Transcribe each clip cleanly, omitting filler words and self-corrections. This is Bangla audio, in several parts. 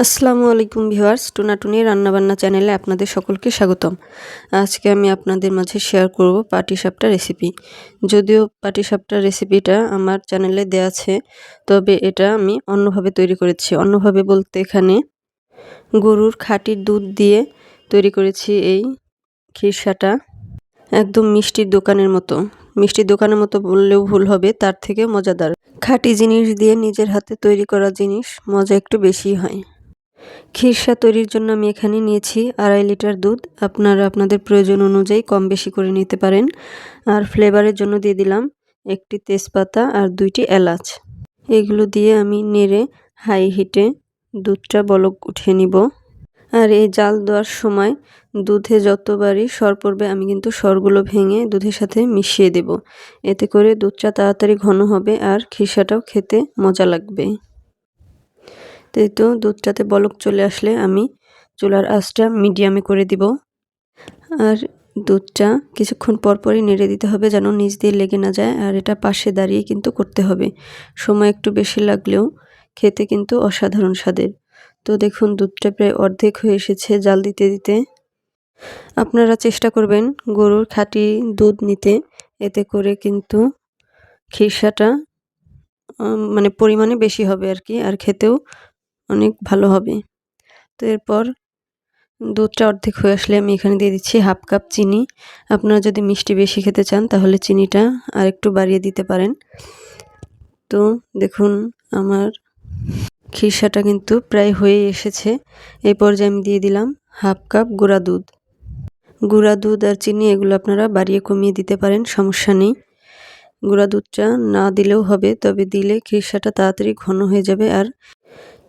আসসালামু আলাইকুম ভিউয়ার্স, টুনাটুনি রান্নাবান্না চ্যানেলে আপনাদের সকলকে স্বাগতম। আজকে আমি আপনাদের মাঝে শেয়ার করব পাটিসাপটা রেসিপি। যদিও পাটিসাপটা রেসিপিটা আমার চ্যানেলে দেয়া আছে, তবে এটা আমি অন্যভাবে তৈরি করেছি। অন্যভাবে বলতে এখানে গরুর খাঁটি দুধ দিয়ে তৈরি করেছি এই খিরসাটা। একদম মিষ্টির দোকানের মতো। মিষ্টির দোকানের মতো বললেও ভুল হবে, তার থেকে মজাদার। খাঁটি জিনিস দিয়ে নিজের হাতে তৈরি করা জিনিস মজা একটু বেশিই হয়। খিরসা তৈরির জন্য আমি এখানে নিয়েছি 2.5 লিটার দুধ। আপনারা আপনাদের প্রয়োজন অনুযায়ী কম বেশি করে নিতে পারেন। আর ফ্লেভারের জন্য দিয়ে দিলাম একটি তেজপাতা আর 2টি এলাচ। এগুলো দিয়ে আমি নেড়ে হাই হিটে দুধটা বলক উঠিয়ে নিব। আর এই জাল দেওয়ার সময় দুধে যতবারই সর পড়বে আমি কিন্তু সরগুলো ভেঙে দুধের সাথে মিশিয়ে দেব। এতে করে দুধটা তাড়াতাড়ি ঘন হবে আর খিরসাটাও খেতে মজা লাগবে। তো দুধটাতে বলক চলে আসলে আমি চুলার আঁচটা মিডিয়ামে করে দিব। আর দুধটা কিছুক্ষণ পরপরই নেড়ে দিতে হবে যেন নিচ দিয়ে লেগে না যায়। আর এটা পাশে দাঁড়িয়ে কিন্তু করতে হবে। সময় একটু বেশি লাগলেও খেতে কিন্তু অসাধারণ স্বাদের। তো দেখুন দুধটা প্রায় অর্ধেক হয়ে এসেছে জাল দিতে দিতে। আপনারা চেষ্টা করবেন গরুর খাঁটি দুধ নিতে, এতে করে কিন্তু খিরসাটা মানে পরিমাণে বেশি হবে আর কি, আর খেতেও অনেক ভালো হবে। তো এরপর দুধটা অর্ধেক হয়ে আসলে আমি এখানে দিয়ে দিচ্ছি 1/2 কাপ চিনি। আপনারা যদি মিষ্টি বেশি খেতে চান তাহলে চিনিটা আরেকটু বাড়িয়ে দিতে পারেন। তো দেখুন আমার খিরসাটা কিন্তু প্রায় হয়েই এসেছে। এই পর্যায়ে আমি দিয়ে দিলাম 1/2 কাপ গুঁড়া দুধ। গুঁড়া দুধ আর চিনি এগুলো আপনারা বাড়িয়ে কমিয়ে দিতে পারেন, সমস্যা নেই। গুঁড়া দুধটা না দিলেও হবে, তবে দিলে খিরসাটা তাড়াতাড়ি ঘন হয়ে যাবে আর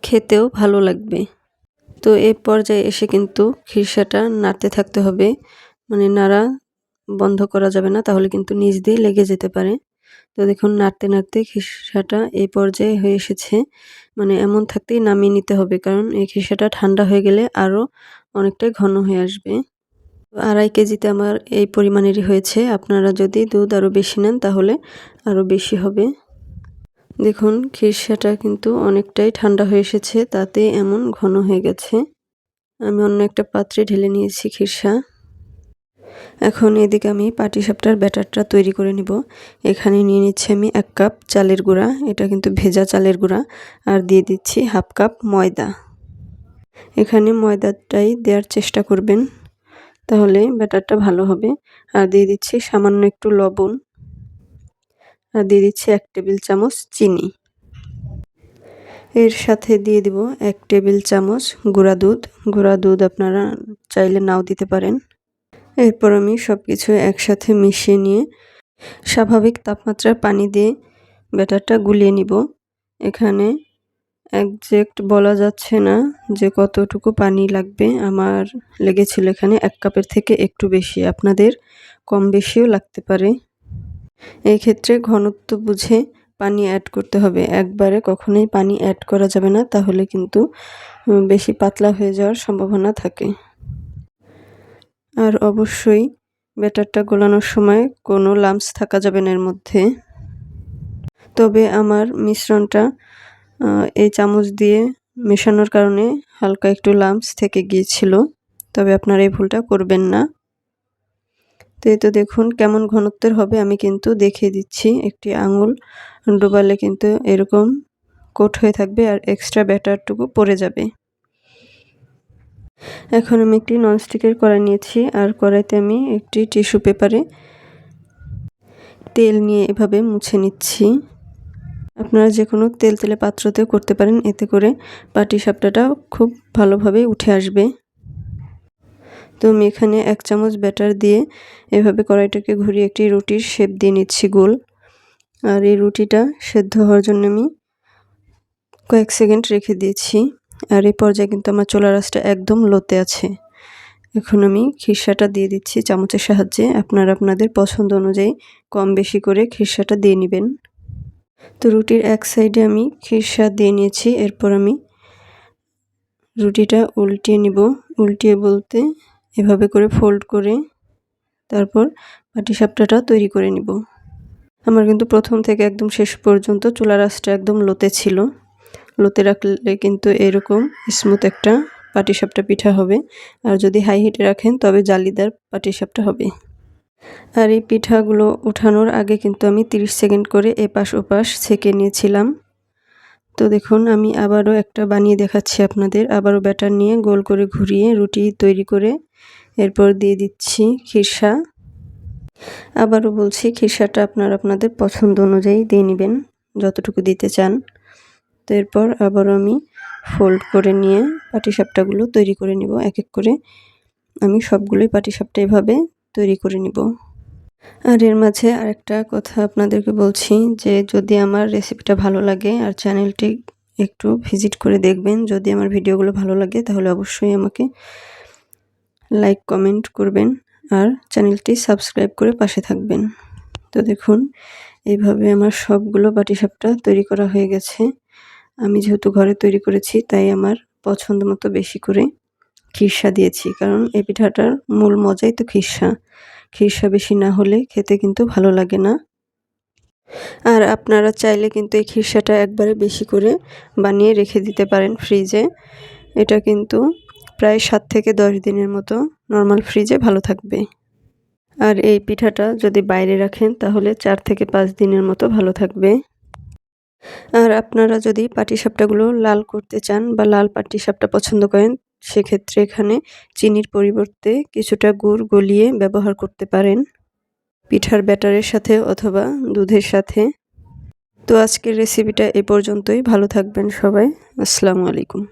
খেতেও ভালো লাগবে। তো এই পর্যায়ে এসে কিন্তু খিরসাটা নাড়তে থাকতে হবে, মানে নাড়া বন্ধ করা যাবে না, তাহলে কিন্তু নিচ দিয়ে লেগে যেতে পারে। তো দেখুন নাড়তে নাড়তে খিরসাটা এই পর্যায়ে হয়ে এসেছে, মানে এমন থাকতেই নামিয়ে নিতে হবে, কারণ এই খিরসাটা ঠান্ডা হয়ে গেলে আরও অনেকটাই ঘন হয়ে আসবে। 2.5 কেজিতে আমার এই পরিমাণেরই হয়েছে। আপনারা যদি দুধ আরও বেশি নেন তাহলে আরও বেশি হবে। দেখুন খিরসাটা কিন্তু অনেকটাই ঠান্ডা হয়ে এসেছে, তাতে এমন ঘন হয়ে গেছে। আমি অন্য একটা পাত্রে ঢেলে নিয়েছি খিরসা। এখন এদিকে আমি পাটিসাপটার ব্যাটারটা তৈরি করে নিব। এখানে নিয়ে নিচ্ছি আমি 1 কাপ চালের গুঁড়া, এটা কিন্তু ভেজা চালের গুঁড়া, আর দিয়ে দিচ্ছি 1/2 কাপ ময়দা। এখানে ময়দাটাই দেওয়ার চেষ্টা করবেন, তাহলে ব্যাটারটা ভালো হবে। আর দিয়ে দিচ্ছি সামান্য একটু লবণ, আর দিয়ে দিচ্ছি 1 টেবিল চামচ চিনি। এর সাথে দিয়ে দিব 1 টেবিল চামচ গুঁড়া দুধ। গুঁড়া দুধ আপনারা চাইলে নাও দিতে পারেন। এরপর আমি সবকিছু একসাথে মিশিয়ে নিয়ে স্বাভাবিক তাপমাত্রার পানি দিয়ে ব্যাটারটা গুলিয়ে নিব। এখানে একজ্যাক্ট বলা যাচ্ছে না যে কতটুকু পানি লাগবে। আমার লেগেছিল এখানে 1 কাপের থেকে একটু বেশি, আপনাদের কম বেশিও লাগতে পারে। এই ক্ষেত্রে ঘনত্ব বুঝে পানি অ্যাড করতে হবে। একবারে কখনোই পানি অ্যাড করা যাবে না, তাহলে কিন্তু বেশি পাতলা হয়ে যাওয়ার সম্ভাবনা থাকে। আর অবশ্যই ব্যাটারটা গোলানোর সময় কোনো লাম্পস থাকা যাবে না এর মধ্যে। তবে আমার মিশ্রণটা এই চামচ দিয়ে মেশানোর কারণে হালকা একটু লাম্পস থেকে গিয়েছিল, তবে আপনারা এই ভুলটা করবেন না। তো এই তো দেখুন কেমন ঘনত্বের হবে আমি কিন্তু দেখিয়ে দিচ্ছি। একটি আঙুল ডোবালে কিন্তু এরকম কোট হয়ে থাকবে আর এক্সট্রা ব্যাটারটুকু পড়ে যাবে। এখন আমি একটি ননস্টিকের কড়াই নিয়েছি, আর কড়াইতে আমি একটি টিস্যু পেপারে তেল নিয়ে এভাবে মুছে নিচ্ছি। আপনারা যে কোনো তেলে পাত্রতেও করতে পারেন, এতে করে পাটিসাপটাটা খুব ভালোভাবে উঠে আসবে। তো আমি এখানে 1 চামচ ব্যাটার দিয়ে এভাবে কড়াইটাকে ঘুরিয়ে একটি রুটির শেপ দিয়ে নিচ্ছি গোল। আর এই রুটিটা সেদ্ধ হওয়ার জন্য আমি কয়েক সেকেন্ড রেখে দিয়েছি। আর এই পর্যায়ে কিন্তু আমার চুলার আঁচটা একদম লোতে আছে। এখন আমি খিরসাটা দিয়ে দিচ্ছি চামচের সাহায্যে। আপনারা আপনাদের পছন্দ অনুযায়ী কম বেশি করে খিরসাটা দিয়ে নেবেন। তো রুটির এক সাইডে আমি খিরসা দিয়ে নিয়েছি। এরপর আমি রুটিটা উল্টিয়ে নিব। উল্টিয়ে বলতে এভাবে করে ফোল্ড করে তারপর পাটিসাপটাটা তৈরি করে নিব। আমার কিন্তু প্রথম থেকে একদম শেষ পর্যন্ত চুলার আঁচটা একদম লোতে ছিল। লোতে রাখলে কিন্তু এরকম স্মুথ একটা পাটিসাপটা পিঠা হবে। আর যদি হাই হিটে রাখেন তবে জালিদার পাটিসাপটা হবে। আর এই পিঠাগুলো উঠানোর আগে কিন্তু আমি 30 সেকেন্ড করে এপাশ ওপাশ ছেঁকে নিয়েছিলাম। তো দেখুন আমি আবারও একটা বানিয়ে দেখাচ্ছি আপনাদের। আবারও ব্যাটার নিয়ে গোল করে ঘুরিয়ে রুটি তৈরি করে এরপর দিয়ে দিচ্ছি খিরসা। আবারও বলছি, খিরসাটা আপনাদের পছন্দ অনুযায়ী দিয়ে নেবেন, যতটুকু দিতে চান। তো এরপর আবারও আমি ফোল্ড করে নিয়ে পাটিসাপটাগুলো তৈরি করে নিব এক এক করে। আমি সবগুলোই পাটিসাপটা এভাবে তৈরি করে নিব। আর এর মাঝে আরেকটা কথা আপনাদেরকে বলছি যে যদি আমার রেসিপিটা ভালো লাগে আর চ্যানেলটি একটু ভিজিট করে দেখবেন। যদি আমার ভিডিওগুলো ভালো লাগে তাহলে অবশ্যই আমাকে লাইক কমেন্ট করবেন আর চ্যানেলটি সাবস্ক্রাইব করে পাশে থাকবেন। তো দেখুন এইভাবে আমার সবগুলো পাটিসাপটা তৈরি করা হয়ে গেছে। আমি যেহেতু ঘরে তৈরি করেছি তাই আমার পছন্দ মতো বেশি করে খিরসা দিয়েছি, কারণ এই পিঠাটার মূল মজাই তো খিরসা। খিরসা বেশি না হলে খেতে কিন্তু ভালো লাগে না। আর আপনারা চাইলে কিন্তু এই খিরসাটা একবারে বেশি করে বানিয়ে রেখে দিতে পারেন ফ্রিজে। এটা কিন্তু প্রায় 7 থেকে 10 দিনের মতো নর্মাল ফ্রিজে ভালো থাকবে। আর এই পিঠাটা যদি বাইরে রাখেন তাহলে 4 থেকে 5 দিনের মতো ভালো থাকবে। আর আপনারা যদি পাটিসাপটাগুলো লাল করতে চান বা লাল পাটিসাপটা পছন্দ করেন, সেক্ষেত্রে এখানে চিনির পরিবর্তে কিছুটা গুড় গলিয়ে ব্যবহার করতে পারেন পিঠার ব্যাটারের সাথে অথবা দুধের সাথে। তো আজকের রেসিপিটা এ পর্যন্তই। ভালো থাকবেন সবাই। আসসালামু আলাইকুম।